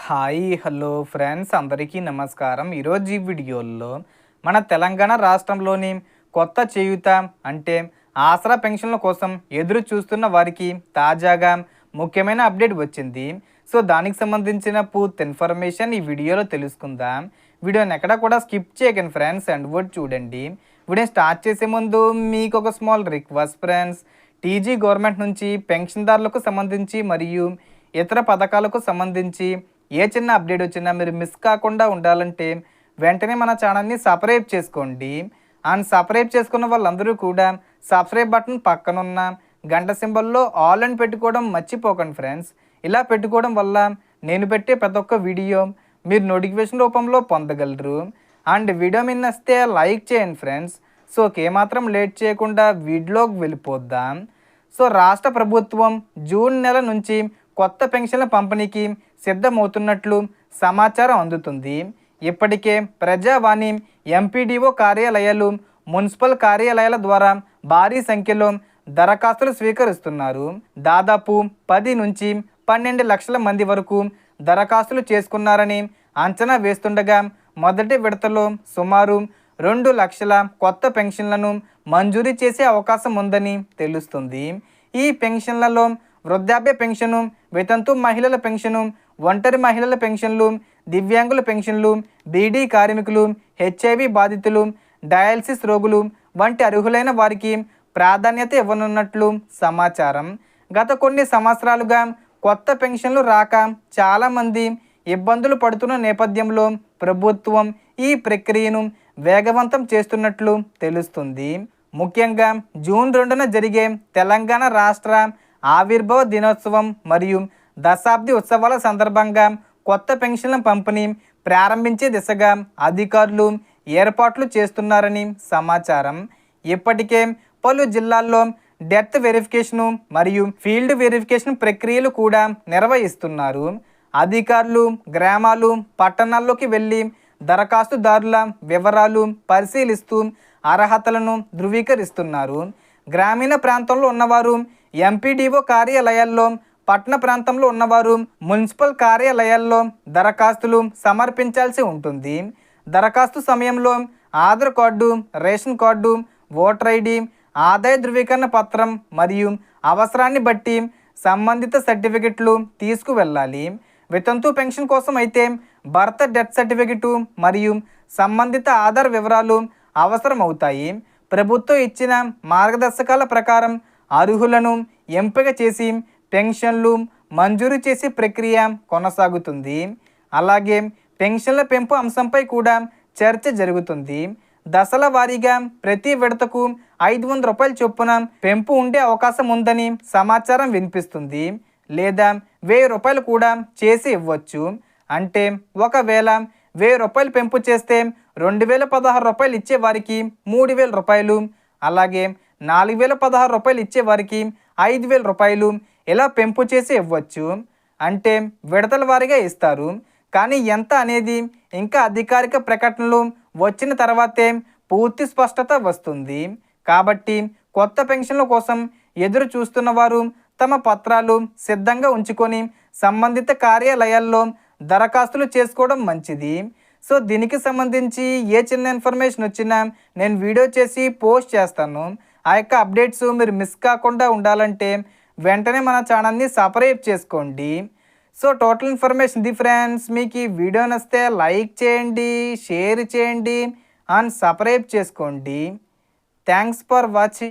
Hi hello friends అందరికీ నమస్కారం. ఈరోజు ఈ వీడియోలో మన తెలంగాణ రాష్ట్రంలోని కొత్త చేయూత అంటే ఆసరా పెన్షన్ల కోసం ఎదురు చూస్తున్న వారికి తాజాగా ముఖ్యమైన అప్డేట్ వచ్చింది. సో దానికి సంబంధించిన పూర్తి ఇన్ఫర్మేషన్ ఈ వీడియోలో తెలుసుకుందాం. వీడియోని ఎక్కడ కూడా స్కిప్ చేయకండి ఫ్రెండ్స్, అండ్ వర్డ్ చూడండి. వీడియో స్టార్ట్ చేసే ముందు మీకు ఒక small request friends, TG government నుంచి పెన్షన్దారులకు సంబంధించి మరియు ఇతర పథకాలకు సంబంధించి ఏ చిన్న అప్డేట్ వచ్చినా మీరు మిస్ కాకుండా ఉండాలంటే వెంటనే మన ఛానల్ని సబ్స్క్రైబ్ చేసుకోండి. అండ్ సబ్స్క్రైబ్ చేసుకున్న వాళ్ళందరూ కూడా సబ్స్క్రైబ్ బటన్ పక్కనున్న గంట సింబల్లో ఆల్ అని పెట్టుకోవడం మర్చిపోకండి ఫ్రెండ్స్. ఇలా పెట్టుకోవడం వల్ల నేను పెట్టే ప్రతి ఒక్క వీడియో మీరు నోటిఫికేషన్ రూపంలో పొందగలరు. అండ్ వీడియో మీద నచ్చితే లైక్ చేయండి ఫ్రెండ్స్. సో ఏమాత్రం లేట్ చేయకుండా వీడియోకి వెళ్ళిపోద్దాం. సో రాష్ట్ర ప్రభుత్వం జూన్ నెల నుంచి కొత్త పెన్షన్ల పంపిణీకి సిద్ధమవుతున్నట్లు సమాచారం అందుతుంది. ఇప్పటికే ప్రజావాణి, ఎంపీడీఓ కార్యాలయాలు, మున్సిపల్ కార్యాలయాల ద్వారా భారీ సంఖ్యలో దరఖాస్తులు స్వీకరిస్తున్నారు. దాదాపు 10 నుంచి 12 లక్షల మంది వరకు దరఖాస్తులు చేసుకున్నారని అంచనా వేస్తుండగా మొదటి విడతలో సుమారు 2 లక్షల కొత్త పెన్షన్లను మంజూరీ చేసే అవకాశం ఉందని తెలుస్తుంది. ఈ పెన్షన్లలో వృద్ధాప్య పెన్షను, వితంతు మహిళల పెన్షను, ఒంటరి మహిళల పెన్షన్లు, దివ్యాంగుల పెన్షన్లు, బీడీ కార్మికులు, హెచ్ఐవి బాధితులు, డయాలసిస్ రోగులు వంటి అర్హులైన వారికి ప్రాధాన్యత ఇవ్వనున్నట్లు సమాచారం. గత కొన్ని సంవత్సరాలుగా కొత్త పెన్షన్లు రాక చాలామంది ఇబ్బందులు పడుతున్న నేపథ్యంలో ప్రభుత్వం ఈ ప్రక్రియను వేగవంతం చేస్తున్నట్లు తెలుస్తుంది. ముఖ్యంగా జూన్ 2న జరిగే తెలంగాణ రాష్ట్ర ఆవిర్భావ దినోత్సవం మరియు దశాబ్ది ఉత్సవాల సందర్భంగా కొత్త పెన్షన్ల పంపిణీ ప్రారంభించే దిశగా అధికారులు ఏర్పాట్లు చేస్తున్నారని సమాచారం. ఇప్పటికే పలు జిల్లాల్లో డెత్ వెరిఫికేషను మరియు ఫీల్డ్ వెరిఫికేషన్ ప్రక్రియలు కూడా నిర్వహిస్తున్నారు. అధికారులు గ్రామాలు, పట్టణాల్లోకి వెళ్ళి దరఖాస్తుదారుల వివరాలు పరిశీలిస్తూ అర్హతలను ధృవీకరిస్తున్నారు. గ్రామీణ ప్రాంతంలో ఉన్నవారు ఎంపీడీఓ కార్యాలయాల్లో, పట్టణ ప్రాంతంలో ఉన్నవారు మున్సిపల్ కార్యాలయాల్లో దరఖాస్తులు సమర్పించాల్సి ఉంటుంది. దరఖాస్తు సమయంలో Aadhaar card, ration card, voter ID, ఆదాయ ధృవీకరణ పత్రం మరియు అవసరాన్ని బట్టి సంబంధిత సర్టిఫికెట్లు తీసుకువెళ్ళాలి. వితంతు పెన్షన్ కోసం అయితే భర్త డెత్ సర్టిఫికెటు మరియు సంబంధిత ఆధార్ వివరాలు అవసరం అవుతాయి. ప్రభుత్వం ఇచ్చిన మార్గదర్శకాల ప్రకారం అర్హులను ఎంపిక చేసి పెన్షన్లు మంజూరు చేసే ప్రక్రియ కొనసాగుతుంది. అలాగే పెన్షన్ల పెంపు అంశంపై కూడా చర్చ జరుగుతుంది. దశల వారీగా ప్రతి విడతకు 500 రూపాయల చొప్పున పెంపు ఉండే అవకాశం ఉందని సమాచారం వినిపిస్తుంది. లేదా 1000 రూపాయలు కూడా చేసి ఇవ్వచ్చు. అంటే ఒకవేళ 1000 రూపాయలు పెంపు చేస్తే 2016 రూపాయలు ఇచ్చే వారికి 3000 రూపాయలు, అలాగే 4016 రూపాయలు ఇచ్చే వారికి 5000 రూపాయలు ఇలా పెంపు చేసి ఇవ్వచ్చు. అంటే విడతల వారీగా ఇస్తారు. కానీ ఎంత అనేది ఇంకా అధికారిక ప్రకటనలు వచ్చిన తర్వాతే పూర్తి స్పష్టత వస్తుంది. కాబట్టి కొత్త పెన్షన్ల కోసం ఎదురు చూస్తున్న వారు తమ పత్రాలు సిద్ధంగా ఉంచుకొని సంబంధిత కార్యాలయాల్లో దరఖాస్తులు చేసుకోవడం మంచిది. సో దీనికి సంబంధించి ఏ చిన్న ఇన్ఫర్మేషన్ వచ్చినా నేను వీడియో చేసి పోస్ట్ చేస్తాను. ఆ యొక్క అప్డేట్స్ మీరు మిస్ కాకుండా ఉండాలంటే వెంటనే మన ఛానల్ని సబ్స్క్రైబ్ చేసుకోండి. So total information the friends. మీకు ఈ వీడియో నచ్చితే లైక్ చేయండి, షేర్ చేయండి అండ్ సబ్స్క్రైబ్ చేసుకోండి. Thanks for watching.